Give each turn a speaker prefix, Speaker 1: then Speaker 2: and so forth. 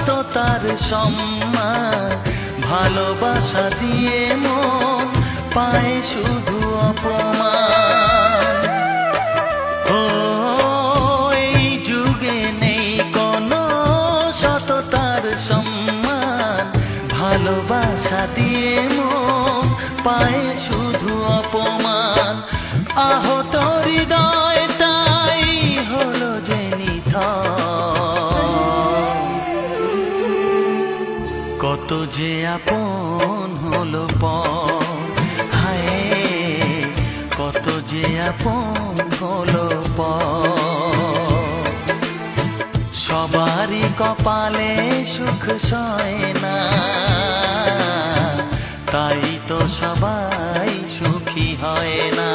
Speaker 1: সততার সম্মান, ভালোবাসা দিয়ে মন পায় শুধু অপমান। ও এই যুগে নেই কোনো সততার সম্মান, ভালোবাসা দিয়ে মন পায় শুধু অপমান। আহত হৃদয় তাই হলো যে নিথর, কত যে আপন হলো পর, হায় কত যে আপন হলো পর। সবারই কপালে সুখ সয় না, তাই তো সবাই সুখী হয় না।